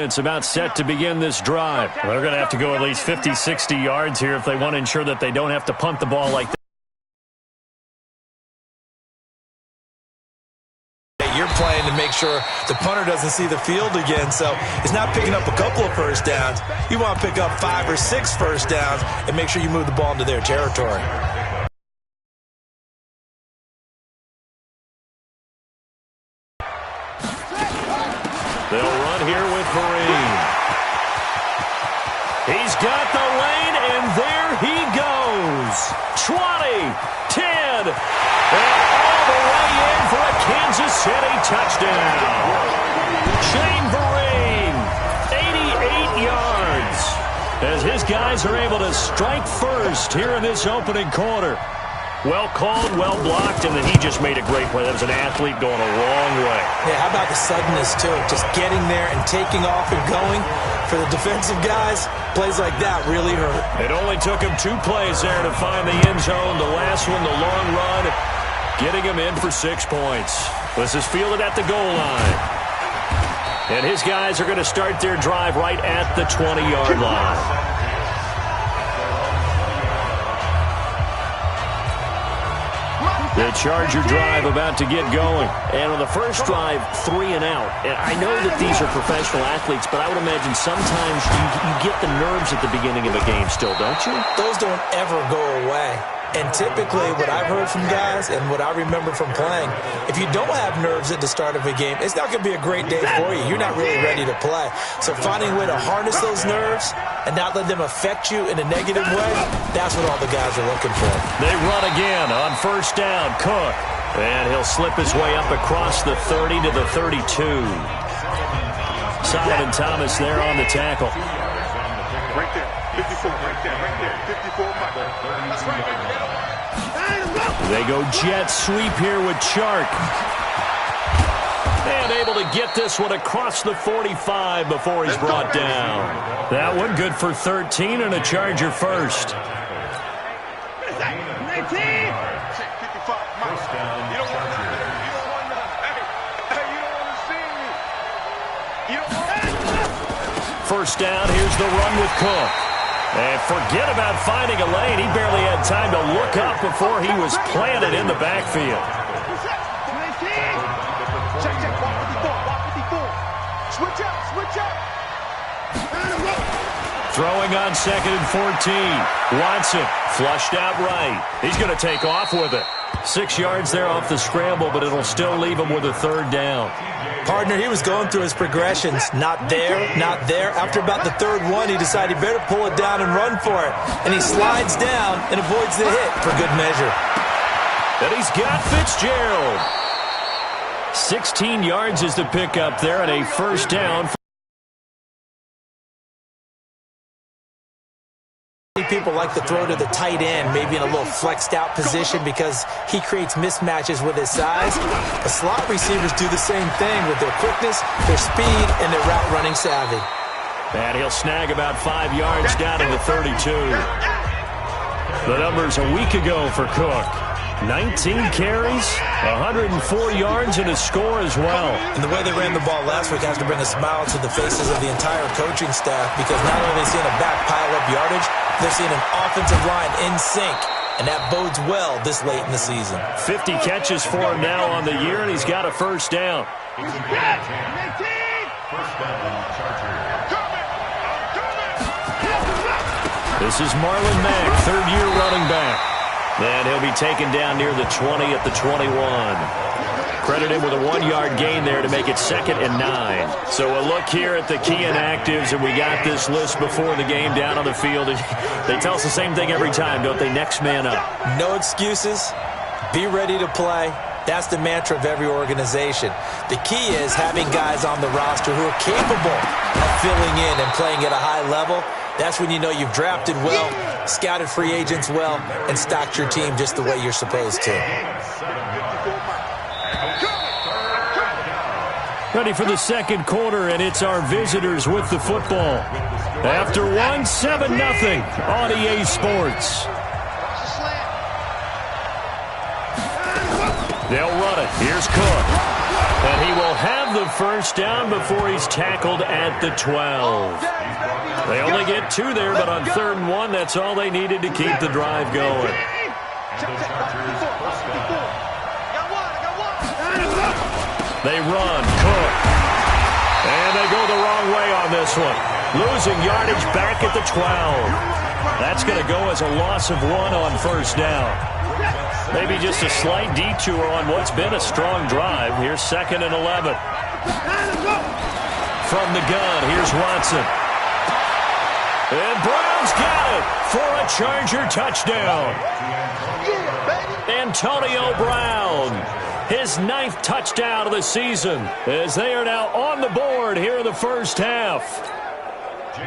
It's about set to begin this drive. They're going to have to go at least 50, 60 yards here if they want to ensure that they don't have to punt the ball like that. You're playing to make sure the punter doesn't see the field again, so it's not picking up a couple of first downs. You want to pick up 5 or 6 first downs and make sure you move the ball into their territory. They'll run here with Vereen. He's got the lane, and there he goes. 20, 10, and all the way in for a Kansas City touchdown. Shane Vereen, 88 yards, as his guys are able to strike first here in this opening quarter. Well called, well blocked, and then he just made a great play. That was an athlete going a long way. Yeah, how about the suddenness, too? Just getting there and taking off and going. For the defensive guys, plays like that really hurt. It only took him 2 plays there to find the end zone. The last one, the long run, getting him in for 6 points. This is fielded at the goal line. And his guys are going to start their drive right at the 20-yard line. The Charger drive about to get going. And on the first drive, 3 and out. And I know that these are professional athletes, but I would imagine sometimes you get the nerves at the beginning of a game still, don't you? Those don't ever go away. And typically, what I've heard from guys and what I remember from playing, if you don't have nerves at the start of a game, it's not going to be a great day for you. You're not really ready to play. So finding a way to harness those nerves and not let them affect you in a negative way, that's what all the guys are looking for. They run again on first down. Cook. And he'll slip his way up across the 30 to the 32. Solomon Thomas there on the tackle. Right there. 54, right there, right there. 54, that's right. They go jet sweep here with Chark. And able to get this one across the 45 before he's brought down. That one good for 13 and a Charger first. 19. First down, here's the run with Cook. And forget about finding a lane. He barely had time to look up before he was planted in the backfield. Switch up. Throwing on 2nd and 14. Watson flushed out right. He's going to take off with it. 6 yards there off the scramble, but it'll still leave him with a 3rd down. Partner, he was going through his progressions. Not there, not there. After about the 3rd one, he decided he better pull it down and run for it. And he slides down and avoids the hit for good measure. And he's got Fitzgerald. 16 yards is the pickup there and a first down. People like to throw to the tight end, maybe in a little flexed out position because he creates mismatches with his size. The slot receivers do the same thing with their quickness, their speed, and their route running savvy. And he'll snag about 5 yards down to the 32. The numbers a week ago for Cook. 19 carries, 104 yards, and a score as well. And the way they ran the ball last week has to bring a smile to the faces of the entire coaching staff because not only are they seeing a back pile up yardage, they're seeing an offensive line in sync, and that bodes well this late in the season. 50 catches for him now on the year, and he's got a first down. This is Marlon Mack, 3rd-year running back. And he'll be taken down near the 20 at the 21. Credited with a 1-yard gain there to make it 2nd and 9. So a look here at the key inactives, and we got this list before the game down on the field. They tell us the same thing every time, don't they? Next man up. No excuses. Be ready to play. That's the mantra of every organization. The key is having guys on the roster who are capable of filling in and playing at a high level. That's when you know you've drafted well, scouted free agents well, and stocked your team just the way you're supposed to. Ready for the 2nd quarter, and it's our visitors with the football. After 1, 7-0 on EA Sports. They'll run it. Here's Cook. And he will have the first down before he's tackled at the 12. They only get 2 there, but on 3rd and 1, that's all they needed to keep the drive going. They run, Cook. And they go the wrong way on this one. Losing yardage back at the 12. That's going to go as a loss of 1 on 1st down. Maybe just a slight detour on what's been a strong drive. Here's 2nd and 11. From the gun, here's Watson. And Brown's got it for a Charger touchdown. Antonio Brown, his 9th touchdown of the season, as they are now on the board here in the first half.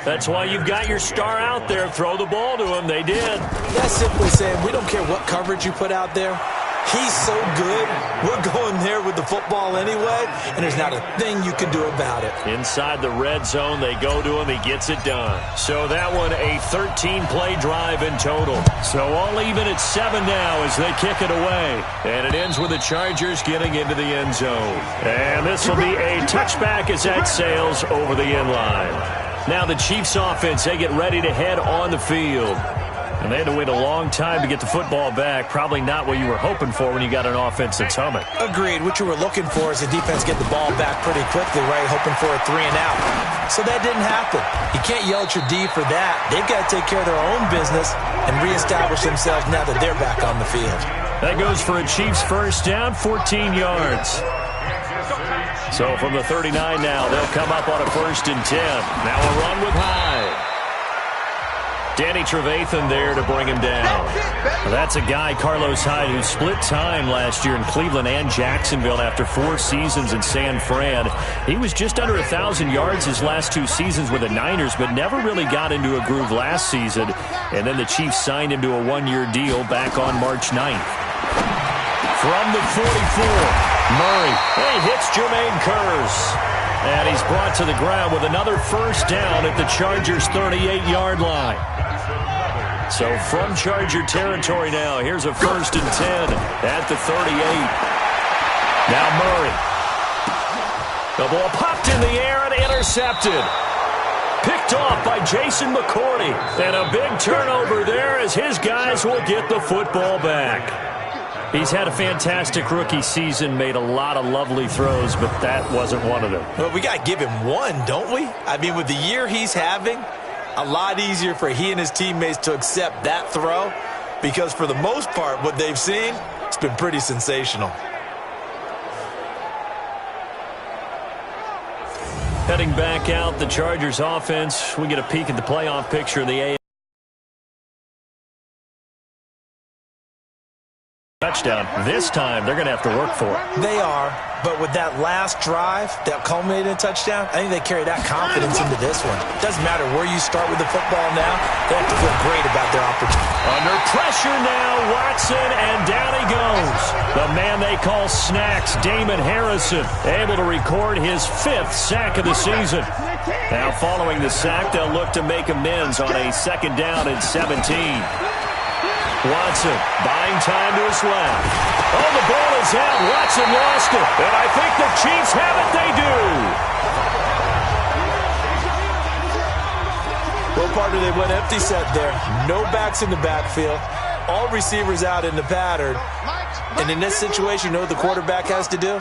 That's why you've got your star out there. Throw the ball to him. They did. That's simply saying we don't care what coverage you put out there. He's so good. We're going there with the football anyway, and there's not a thing you can do about it. Inside the red zone, they go to him. He gets it done. So that one, a 13-play drive in total. So all even at 7 now as they kick it away. And it ends with the Chargers getting into the end zone. And this will be a touchback as that sails over the end line. Now the Chiefs offense, they get ready to head on the field. And they had to wait a long time to get the football back. Probably not what you were hoping for when you got an offense that's humming. Agreed. What you were looking for is the defense get the ball back pretty quickly, right? Hoping for a 3 and out. So that didn't happen. You can't yell at your D for that. They've got to take care of their own business and reestablish themselves now that they're back on the field. That goes for a Chiefs first down, 14 yards. So from the 39 now, they'll come up on a 1st and 10. Now a run with Hyde. Danny Trevathan there to bring him down. That's a guy, Carlos Hyde, who split time last year in Cleveland and Jacksonville after 4 seasons in San Fran. He was just under 1,000 yards his last 2 seasons with the Niners, but never really got into a groove last season. And then the Chiefs signed him to a 1-year deal back on March 9th. From the 44, Murray. He hits Jermaine Kearse. And he's brought to the ground with another first down at the Chargers' 38-yard line. So from Charger territory now, here's a 1st and 10 at the 38. Now Murray. The ball popped in the air and intercepted. Picked off by Jason McCourty. And a big turnover there as his guys will get the football back. He's had a fantastic rookie season, made a lot of lovely throws, but that wasn't one of them. Well, we got to give him one, don't we? I mean, with the year he's having, a lot easier for he and his teammates to accept that throw because for the most part, what they've seen, it's been pretty sensational. Heading back out, the Chargers offense, we get a peek at the playoff picture of the AFC. Touchdown. This time, they're going to have to work for it. They are, but with that last drive that culminated in a touchdown, I think they carry that confidence into this one. It doesn't matter where you start with the football now. They have to feel great about their opportunity. Under pressure now, Watson, and down he goes. The man they call Snacks, Damon Harrison, able to record his 5th sack of the season. Now, following the sack, they'll look to make amends on a 2nd down and 17. Watson buying time to his left. Oh, the ball is out. Watson lost it. And I think the Chiefs have it. They do. Well, partner, they went empty set there. No backs in the backfield. All receivers out in the pattern. And in this situation, you know what the quarterback has to do?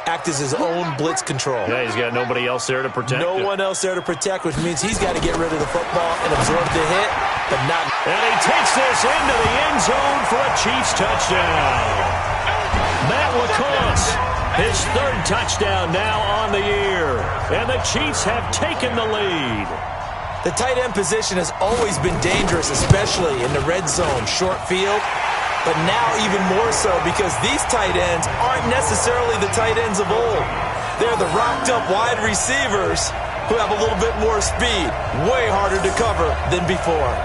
Act as his own blitz control. Yeah, he's got nobody else there to protect No one else there to protect, which means he's got to get rid of the football and absorb the hit, but not. And he takes this into the end zone for a Chiefs touchdown. Matt LaCosse, his 3rd touchdown now on the year. And the Chiefs have taken the lead. The tight end position has always been dangerous, especially in the red zone, short field. But now even more so because these tight ends aren't necessarily the tight ends of old. They're the rocked-up wide receivers who have a little bit more speed, way harder to cover than before.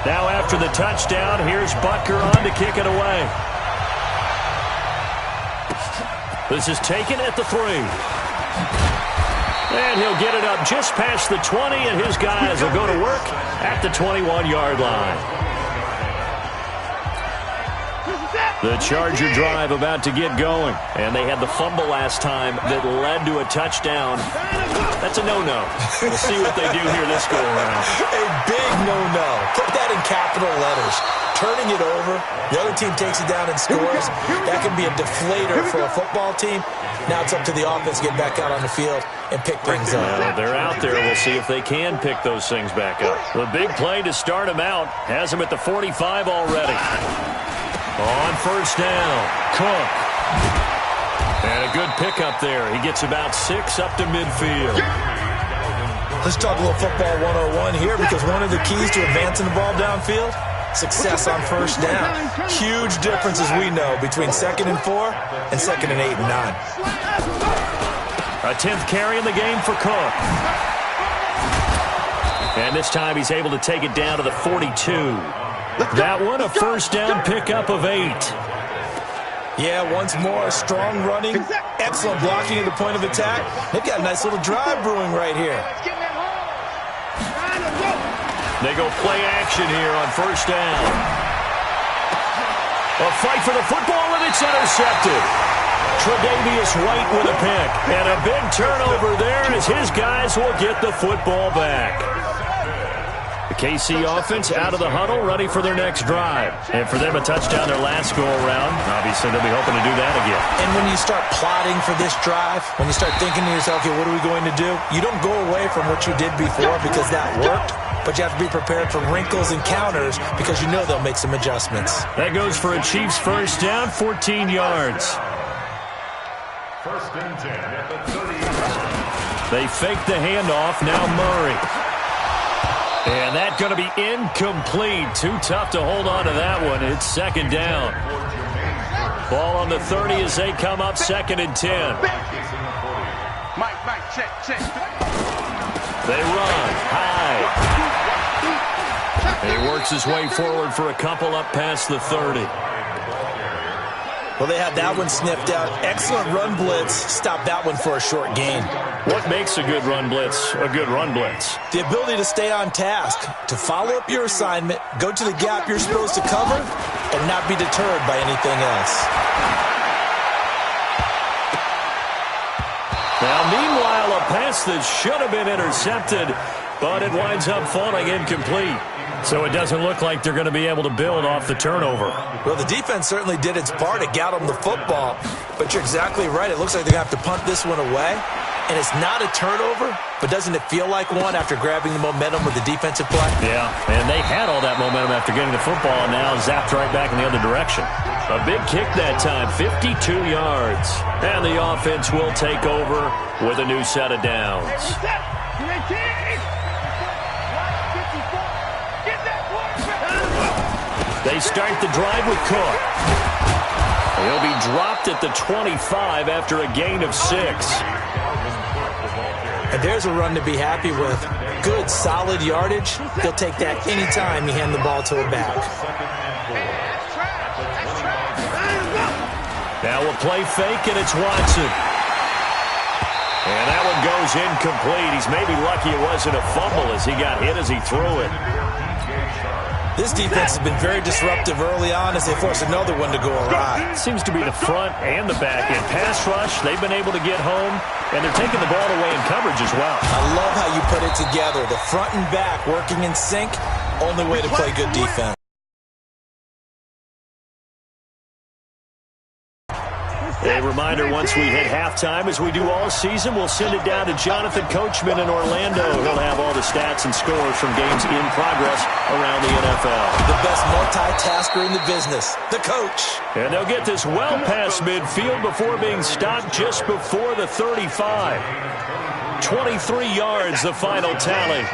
Now after the touchdown, here's Butker on to kick it away. This is taken at the 3. And he'll get it up just past the 20, and his guys will go to work at the 21-yard line. The Charger drive about to get going, and they had the fumble last time that led to a touchdown. That's a no-no. We'll see what they do here this go-around. A big no-no. Put that in capital letters. Turning it over, the other team takes it down and scores. That can be a deflator for a football team. Now it's up to the offense to get back out on the field and pick things up. Well, they're out there. We'll see if they can pick those things back up. The big play to start him out has him at the 45 already. On first down, Cook. And a good pickup there. He gets about 6 up to midfield. Let's talk a little football 101 here, because one of the keys to advancing the ball downfield, success on first down. Huge difference, as we know, between 2nd and 4 and 2nd and 8 and 9. A 10th carry in the game for Cook. And this time he's able to take it down to the 42. That one, a first down pickup of 8. Yeah, once more, strong running, excellent blocking at the point of attack. They've got a nice little drive brewing right here. They go play action here on first down. A fight for the football, and it's intercepted. Tre'Davious White with a pick. And a big turnover there as his guys will get the football back. The KC offense out of the huddle, ready for their next drive. And for them, a touchdown their last go-around. Obviously, they'll be hoping to do that again. And when you start plotting for this drive, when you start thinking to yourself, okay, what are we going to do? You don't go away from what you did before because that worked. But you have to be prepared for wrinkles and counters because you know they'll make some adjustments. That goes for a Chiefs first down, 14 yards. First and 10 at the 30. They fake the handoff, now Murray. And that's going to be incomplete. Too tough to hold on to that one. It's second down. Ball on the 30 as they come up, 2nd and 10. Mike, check. They run high. He works his way forward for a couple up past the 30. Well, they had that one sniffed out. Excellent run blitz. Stop that one for a short gain. What makes a good run blitz a good run blitz? The ability to stay on task, to follow up your assignment, go to the gap you're supposed to cover, and not be deterred by anything else. Now, meanwhile, a pass that should have been intercepted, but it winds up falling incomplete. So it doesn't look like they're going to be able to build off the turnover. Well, the defense certainly did its part. It got them the football. But you're exactly right. It looks like they're going to have to punt this one away. And it's not a turnover, but doesn't it feel like one after grabbing the momentum with the defensive play? Yeah, and they had all that momentum after getting the football, and now zapped right back in the other direction. A big kick that time, 52 yards. And the offense will take over with a new set of downs. They start the drive with Cook. He'll be dropped at the 25 after a gain of 6. And there's a run to be happy with. Good, solid yardage. They'll take that anytime you hand the ball to a back. Now we'll play fake, and it's Watson. And that one goes incomplete. He's maybe lucky it wasn't a fumble as he got hit as he threw it. This defense has been very disruptive early on as they force another one to go awry. Seems to be the front and the back end. Pass rush, they've been able to get home, and they're taking the ball away in coverage as well. I love how you put it together. The front and back working in sync, only way to play good defense. A reminder, once we hit halftime, as we do all season, we'll send it down to Jonathan Coachman in Orlando. He'll have all the stats and scores from games in progress around the NFL. The best multitasker in the business, the coach. And they'll get this well past midfield before being stopped just before the 35. 23 yards, the final tally.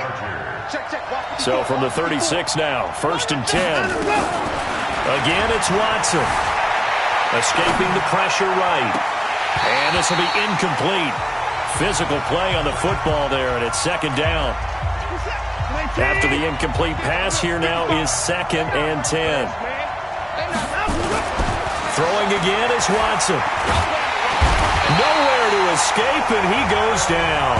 So from the 36 now, 1st and 10. Again, it's Watson. Escaping the pressure right. And this will be incomplete. Physical play on the football there, and it's 2nd down. After the incomplete pass, here now is 2nd and 10. Throwing again is Watson. Nowhere to escape, and he goes down.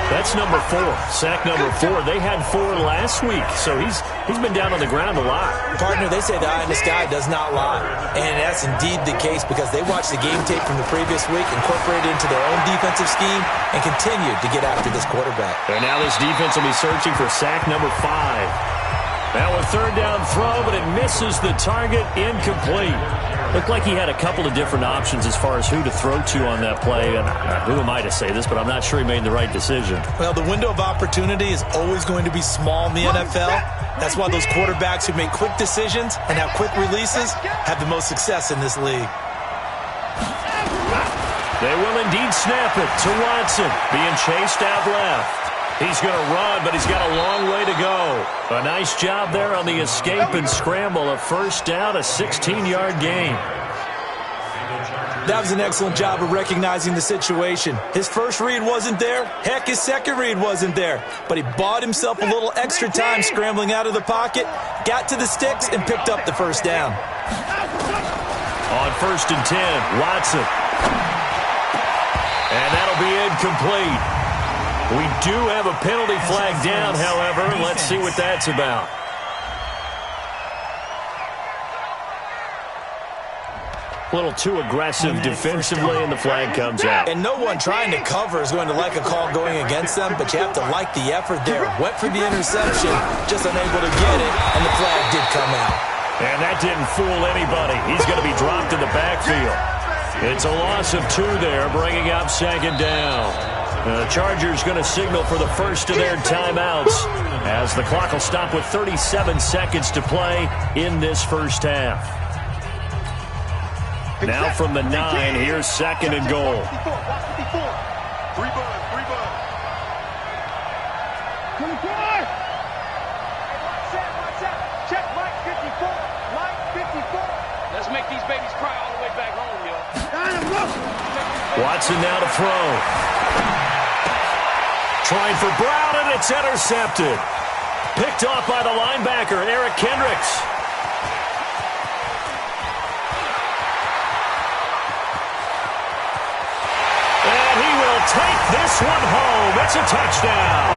That's number 4. Sack number 4. They had 4 last week, so he's been down on the ground a lot. Partner, they say the eye in the sky does not lie. And that's indeed the case because they watched the game tape from the previous week, incorporated it into their own defensive scheme, and continued to get after this quarterback. And now this defense will be searching for sack number 5. Now a third down throw, but it misses the target, incomplete. Looked like he had a couple of different options as far as who to throw to on that play. And who am I to say this, but I'm not sure he made the right decision. Well, the window of opportunity is always going to be small in the NFL. That's why those quarterbacks who make quick decisions and have quick releases have the most success in this league. They will indeed snap it to Watson, being chased out left. He's going to run, but he's got a long way to go. A nice job there on the escape and scramble. A first down, a 16-yard gain. That was an excellent job of recognizing the situation. His first read wasn't there. Heck, his second read wasn't there. But he bought himself a little extra time scrambling out of the pocket, got to the sticks, and picked up the first down. On 1st and 10, Watson. And that'll be incomplete. We do have a penalty flag down, however. Let's see what that's about. A little too aggressive defensively, and the flag comes out. And no one trying to cover is going to like a call going against them, but you have to like the effort there. Went for the interception, just unable to get it, and the flag did come out. And that didn't fool anybody. He's going to be dropped in the backfield. It's a loss of 2 there, bringing up 2nd down. The Chargers going to signal for the first of their timeouts as the clock will stop with 37 seconds to play in this first half. Now from the 9, here's 2nd and goal. 3 buds. 24. Check Mike 54. Mike 54. Let's make these babies cry all the way back home, y'all. Watson now to throw. Trying for Brown, and it's intercepted. Picked off by the linebacker, Eric Kendricks. And he will take this one home. It's a touchdown.